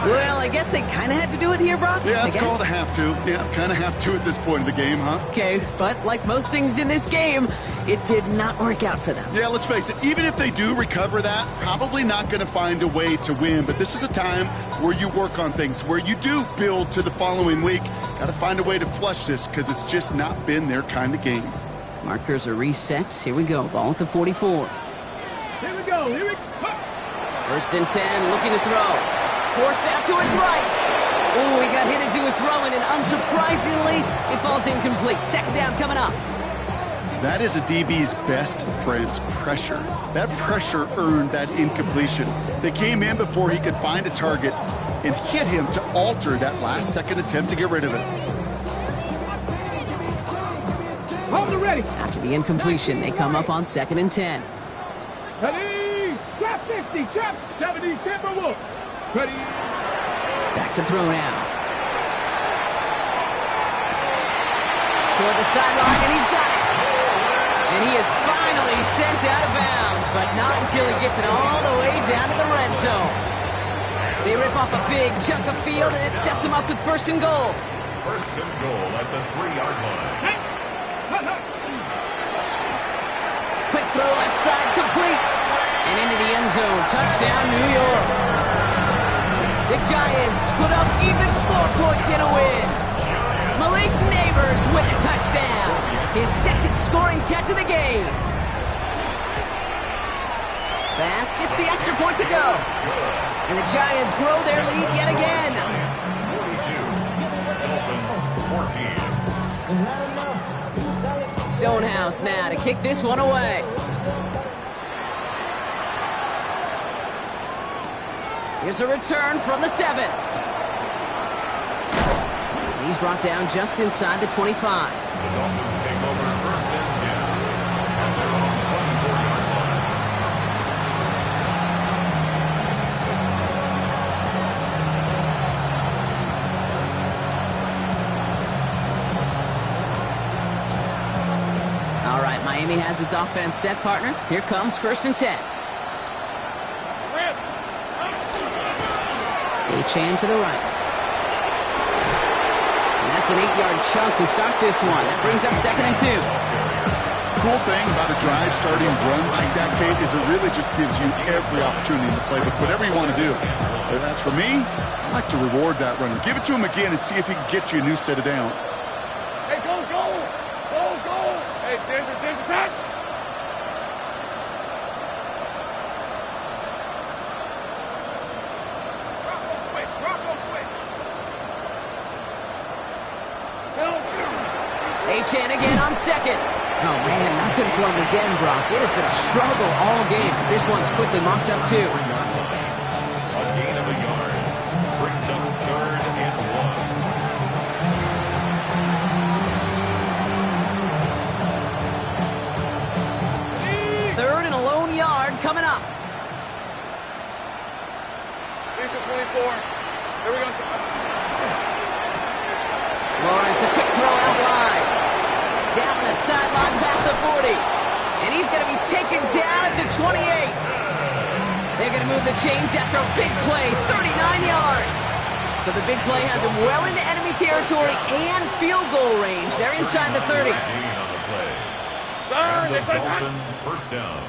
Well, I guess they kind of had to do it here, Brock. Yeah, it's called a have to. Yeah, kind of have to at this point of the game, huh? Okay, but like most things in this game, it did not work out for them. Yeah, let's face it. Even if they do recover that, probably not going to find a way to win. But this is a time where you work on things, where you do build to the following week. Got to find a way to flush this because it's just not been their kind of game. Markers are reset. Here we go. Ball at the 44. Here we go. 1st and 10, looking to throw. Forced out to his right. Oh, he got hit as he was throwing, and unsurprisingly, it falls incomplete. 2nd down coming up. That is a DB's best friend, pressure. That pressure earned that incompletion. They came in before he could find a target and hit him to alter that last-second attempt to get rid of it. Hold it ready. After the incompletion, they come up on 2nd and 10. Ready. Trap 60. Trap 70. Timberwolf. Ready. Back to throw now. Toward the sideline, and he's got it. And he is finally sent out of bounds, but not until he gets it all the way down to the red zone. They rip off a big chunk of field, and it sets him up with 1st and goal. 1st and goal at the 3-yard line. Quick throw left side, complete. And into the end zone. Touchdown, New York. The Giants put up even 4 points in a win. Malik Neighbors with a touchdown. His 2nd scoring catch of the game. Bass gets the extra point to go. And the Giants grow their lead yet again. 42, Dolphins 14. Stonehouse now to kick this one away. Here's a return from the 7. And he's brought down just inside the 25. The Dolphins take over first and 10 at their own 24-yard line. All right, Miami has its offense set, partner. Here comes first and 10. Chan to the right. And that's an 8-yard chunk to start this one. That brings up second and 2. Cool thing about a drive starting run like that, Kate, is it really just gives you every opportunity in the playbook, whatever you want to do. But as for me, I like to reward that runner. Give it to him again and see if he can get you a new set of downs. Hey, go! Hey, Ginger, attack! Chan again on second. Oh, man, nothing for him again, Brock. It has been a struggle all game as this one's quickly mocked up, too. A gain of a yard brings up third and 1. Third and a lone yard coming up. These are 24. Here we go. Lawrence, a quick throw out wide. Down the sideline past the 40. And he's going to be taken down at the 28. They're going to move the chains after a big play, 39 yards. So the big play has him well into enemy territory and field goal range. They're inside the 30. And the Dolphin first down.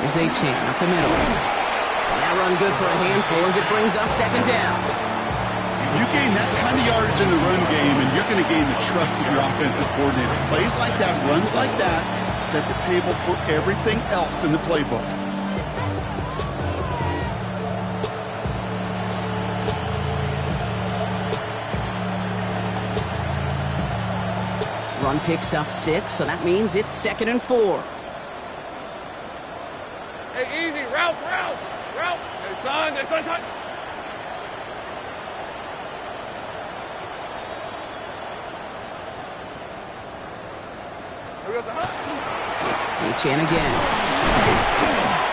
Here's A-Chain up the middle. And that run good for a handful as it brings up second down. You gain that kind of yardage in the run game, and you're going to gain the trust of your offensive coordinator. Plays like that, runs like that, set the table for everything else in the playbook. Run picks up 6, so that means it's second and 4. Hey, easy, Ralph. Hey, son. Chan again.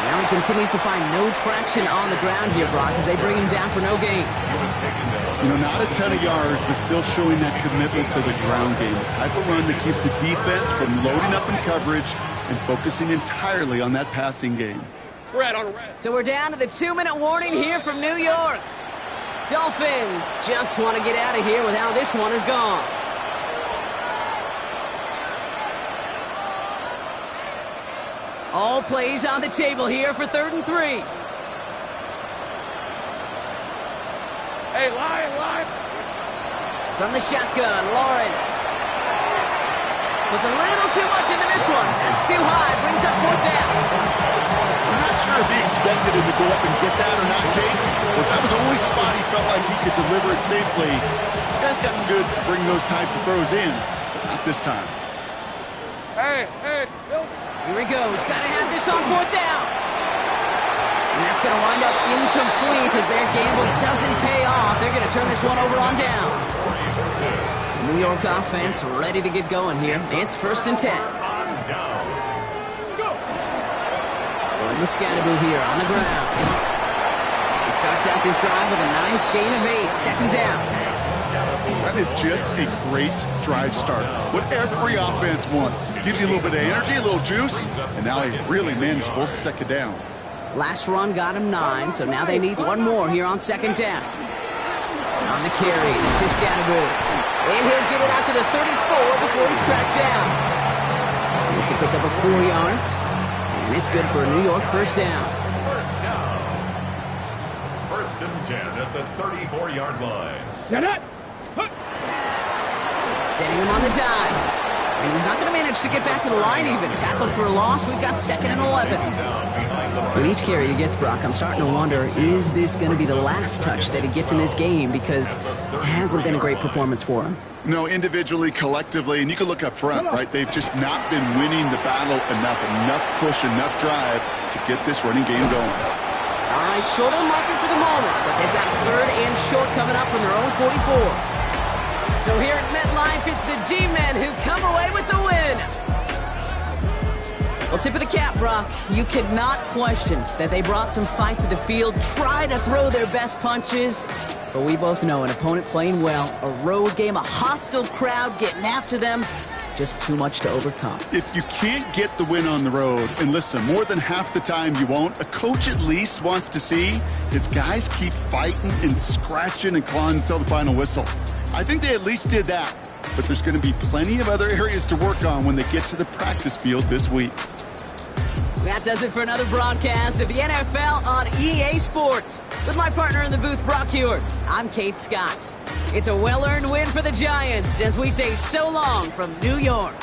Now he continues to find no traction on the ground here, Brock, as they bring him down for no gain. You know, not a ton of yards, but still showing that commitment to the ground game. The type of run that keeps the defense from loading up in coverage and focusing entirely on that passing game. Red on red. So we're down to the 2-minute warning here from New York. Dolphins just want to get out of here with how this one is gone. All plays on the table here for 3rd and 3. Hey, line. From the shotgun, Lawrence. Puts a little too much into this one. That's too high. Brings up 4th down. I'm not sure if he expected him to go up and get that or not, Kate. But that was the only spot he felt like he could deliver it safely. This guy's got the goods to bring those types of throws in. But not this time. Hey, Bill. Here he goes. Got to have this on 4th down. And that's going to wind up incomplete as their gamble doesn't pay off. They're going to turn this one over on downs. New York offense ready to get going here. It's 1st and 10. Gordon Scatteroo here on the ground. He starts out this drive with a nice gain of 8. 2nd down. That is just a great drive start. What every offense wants. Gives you a little bit of energy, a little juice, and now a really manageable 2nd down. Last run got him 9, so now they need one more here on 2nd down. On the carry, this is Scatteroo. And he'll get it out to the 34 before he's tracked down. It's a pickup of 4 yards, and it's good for a New York 1st down. 1st and 10 at the 34-yard line. Get it! Setting him on the dive. And he's not going to manage to get back to the line even. Tackled for a loss. We've got 2nd and 11. With each carry he gets, Brock, I'm starting to wonder, is this going to be the last touch that he gets in this game? Because it hasn't been a great performance for him. No, individually, collectively, and you can look up front, right? They've just not been winning the battle enough push, enough drive to get this running game going. All right, short of the market for the moment, but they've got 3rd and short coming up from their own 44. So here at MetLife, it's the G-Men who come away with the win. Well, tip of the cap, Brock. You cannot question that they brought some fight to the field, try to throw their best punches. But we both know an opponent playing well, a road game, a hostile crowd getting after them, just too much to overcome. If you can't get the win on the road, and listen, more than half the time you won't, a coach at least wants to see his guys keep fighting and scratching and clawing until the final whistle. I think they at least did that, but there's going to be plenty of other areas to work on when they get to the practice field this week. That does it for another broadcast of the NFL on EA Sports. With my partner in the booth, Brock Hewitt, I'm Kate Scott. It's a well-earned win for the Giants as we say so long from New York.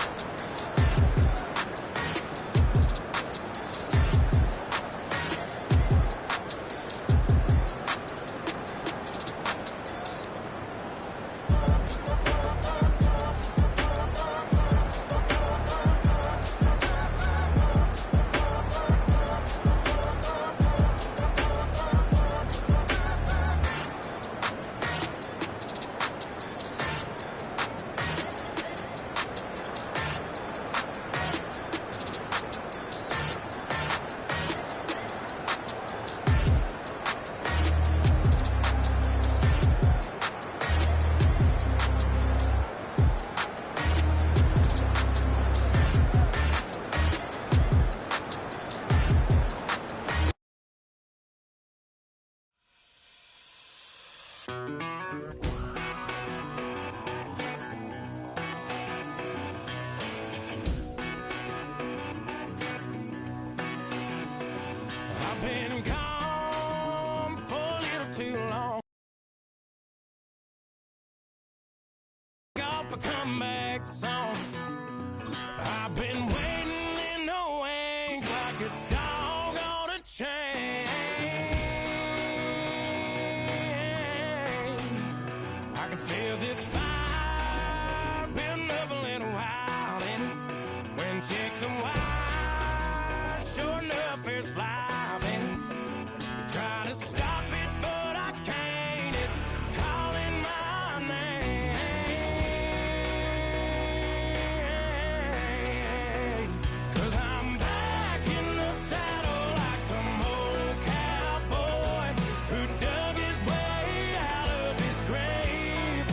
Been gone for a little too long. Off a comeback song. I've been waiting in the wings like a dog on a chain. I can feel this fire been up a little while, and when chicken wire, sure enough it's live. Trying to stop it, but I can't. It's calling my name. 'Cause I'm back in the saddle like some old cowboy who dug his way out of his grave.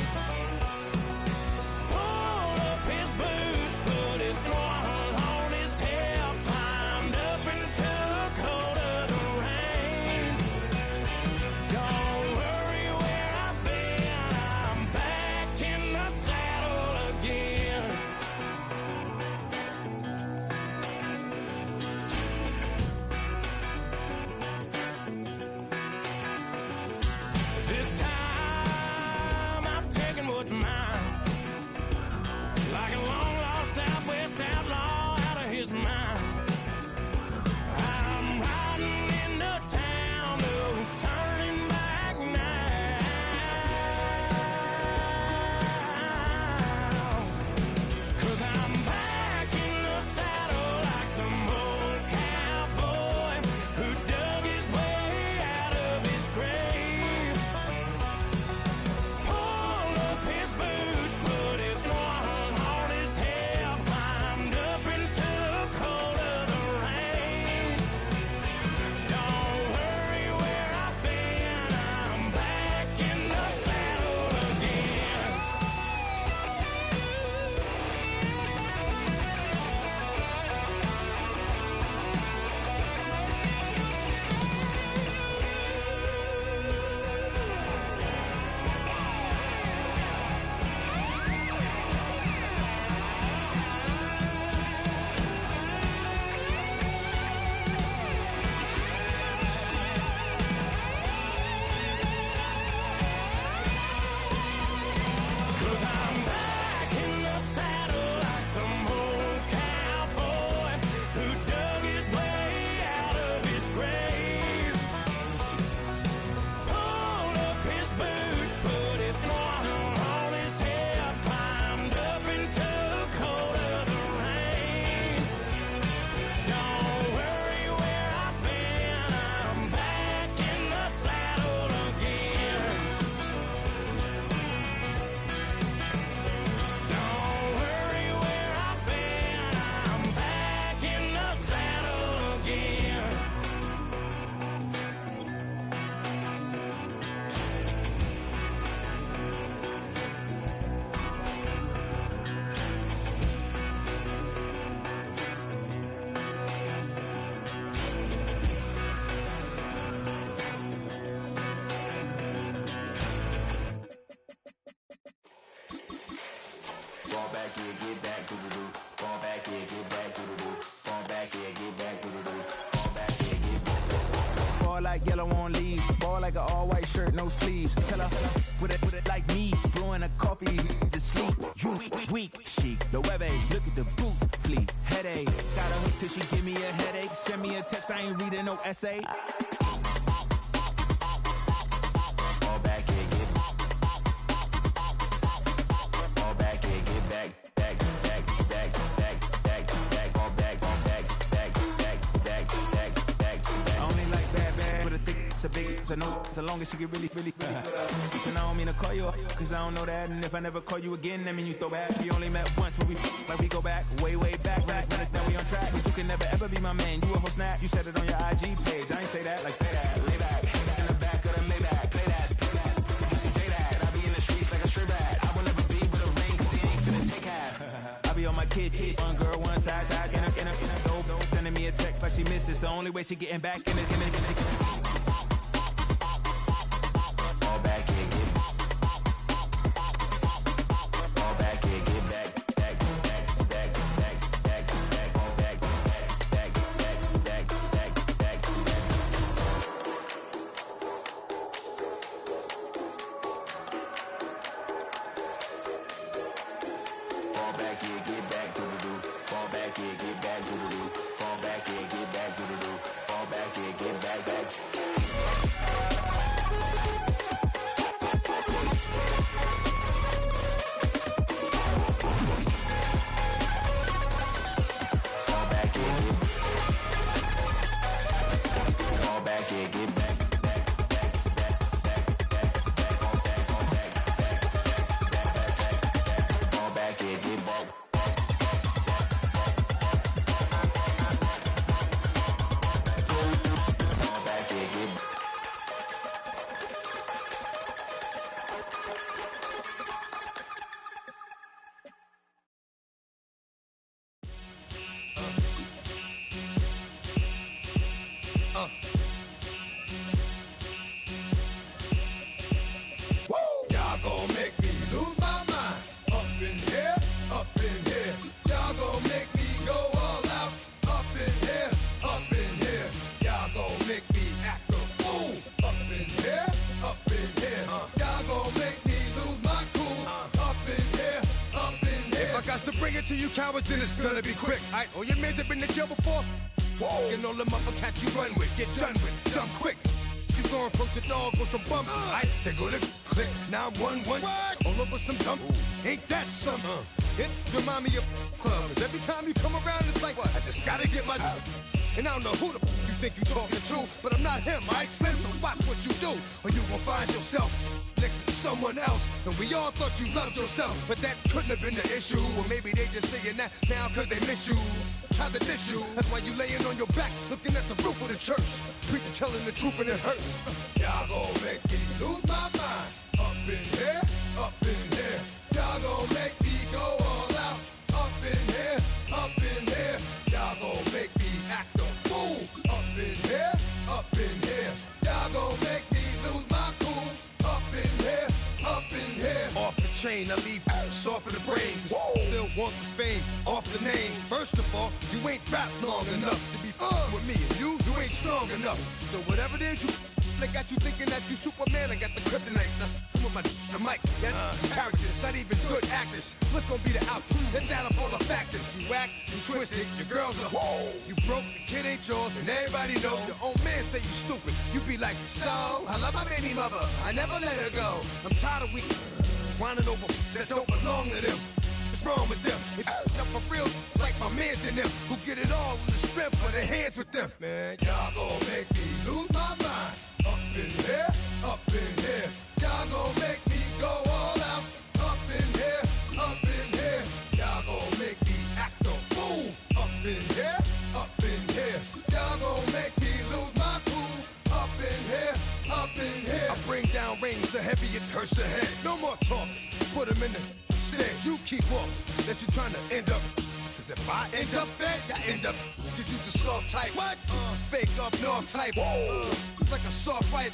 here, get back, doo-doo-doo. Fall back here, get back, doo-doo-doo. Fall back here, get back, doo-doo-doo. Fall back here, get back. Ball like yellow on leaves. Ball like an all-white shirt, no sleeves. Tell her, put it like me. Blowing a coffee, he's asleep. You weak, chic. The web look at the boots, fleet. Headache, got a hook till she give me a headache. Send me a text, I ain't reading no essay. Fall back here, get back. Fall back here, get back. Back, back, back, back, back, back. Fall back, back, back, back, back, back, back. I only like bad, but a thick, it's a big, it's a no. So long as she get really good. Listen, I don't mean to call you up, cause I don't know that. And if I never call you again, that mean you throw back. We only met once, but we like we go back, way back. Run it down, we on track. But you can never ever be my man. You a whole snap. You said it on your IG page. I ain't say that, like say that. Lay back, in the back of the Maybach. Play that. You see J that. I be in the streets like a straight rat. I will never be with a ring, cause he ain't finna take half. I be on my kid, one girl, one side, in a dope. Sending me a text like she misses. The only way she getting back in it. Fall back here, get back. Fall back here, get back. Back, back, back, back, back, back. Fall back, back, back, back, back, back, back, back. Fall back here, get back, doo-doo-doo. Fall back here, get back, doo-doo-doo. Fall back here, get back, doo-doo-doo. Fall back here, get back, back. Fall back here, get back. Back, back, back, back, back, back. Fall back, back, back, back, back, back. Fall back here, get back. Y'all gon' make me lose my mind. Up in here, up in here. Y'all gon' make me go all out. Up in here, up in here. Y'all gon' make me act a fool. Up in here, up in here. Y'all gon' make me lose my cool. Up in here, up in here. If I got to bring it to you cowards, then it's gonna be quick. Alright, all your men have been to jail before? Whoa. And all the motherfuckers you run with, get done with, dumb quick. You gon' approach the dog with some bump. Aight, they go to click 911. All over some dump. Ain't that something? It's remind me of clubs. Every time you come around, it's like, I just gotta get my. And I don't know who the you think you talking to, but I'm not him, alright, Slim? So watch what you do, or you gon' find yourself next to someone else. And we all thought you loved yourself, but that couldn't have been the issue. Or maybe they just saying that now cause they miss you. Try to diss you, that's why you laying on your back, looking at the roof of the church. Preacher telling the truth and it hurts. Y'all gon' make me lose my mind. Up in here, up in here. Y'all gon' make me go all out. Up in here, up in here. Y'all gon' make me act a fool. Up in here, up in here. Y'all gon' make me lose my cool. Up in here, up in here. Off the chain, I leave soft in the brain. Still want the fame, off the name. First of all, you ain't rap long enough to be with me. And you ain't strong enough. So whatever it is you they got you thinking that you Superman, I got the kryptonite. Come on, the mic, that's characters, not even good actors. What's gonna be the outcome? Let's add up all the factors. You whack, you twisted, your girls are you broke, the kid ain't yours, and everybody know. Your own man say you stupid. You be like, so, I love my baby mother, I never let her go. I'm tired of weak, whining over that don't belong to them. What's wrong with them? It's up for real, like my mans in them, who get it all with the strength of their hands with them. Man, y'all gon' make me lose my mind. Up in here, up in here. Y'all gon' make me go all out. Up in here, up in here. Y'all gon' make me act a fool. Up in here, up in here. Y'all gon' make me lose my cool. Up in here, up in here. I bring down rain so heavy it hurts the head. No more talk, put him in the stand. You keep walking, that you trying to end up. Cause if I end up fed, I end up. Did use a soft type. What? Fake up north type. It's like a soft fight.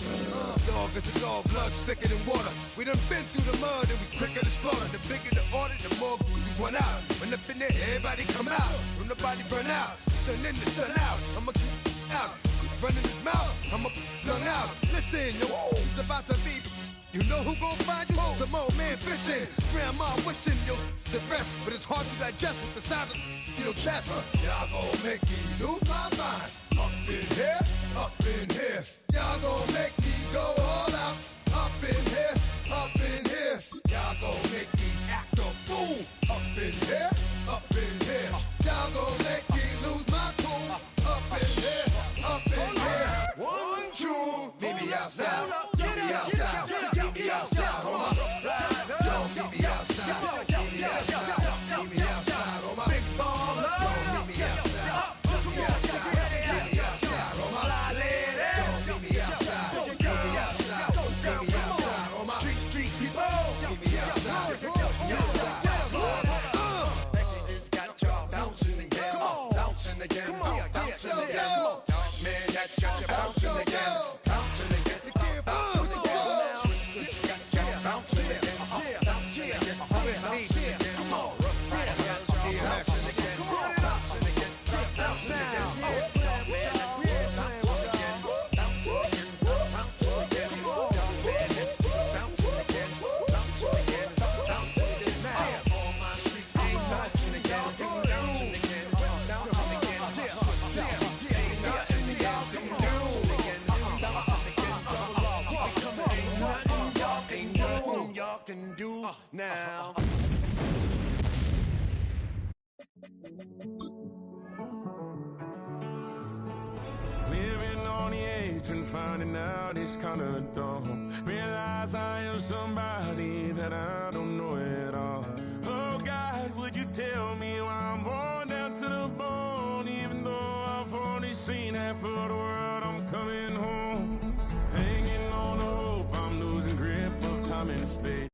Dog is the dog, blood thicker than water. We done been through the mud and we quicker to slaughter. The bigger the order, the more we run out. When up in there, everybody come out. When the body burn out, sun in the sun out. I'ma keep out. Running his mouth, I'ma flung out. Listen, yo, it's about to be. You know who gon' find you? Some old man fishing. Grandma wishing you the best, but it's hard to digest with the sound of your chest. Y'all gon' make me lose my mind. Up in here, up in here. Y'all gon' make me go all out. Up in here, up in here. Y'all gon' make me act a fool. Up in here, up in here. Y'all gon' make me lose my cool. Up in here, up in here. 1, 2, meet me outside. Meet me outside. Meet me outside, hold up. Yo, meet me outside. Meet me outside. Meet me outside, hold up. Big baller. Yo, meet me outside. Meet me outside. Meet me outside, hold up. Yo, meet me outside. Meet me outside. Meet me outside, hold up. Street people. Meet me outside. Meet me outside. It's got y'all bouncing again. Bouncing again. Bouncing again. Man, that's got you bouncing again. Bouncing again. Can do now. Living on the edge and finding out it's kinda dumb. Realize I am somebody that I don't know at all. Oh God, would you tell me why I'm worn down to the bone? Even though I've only seen half of the world, I'm coming home. Hanging on the hope, I'm losing grip of time and space.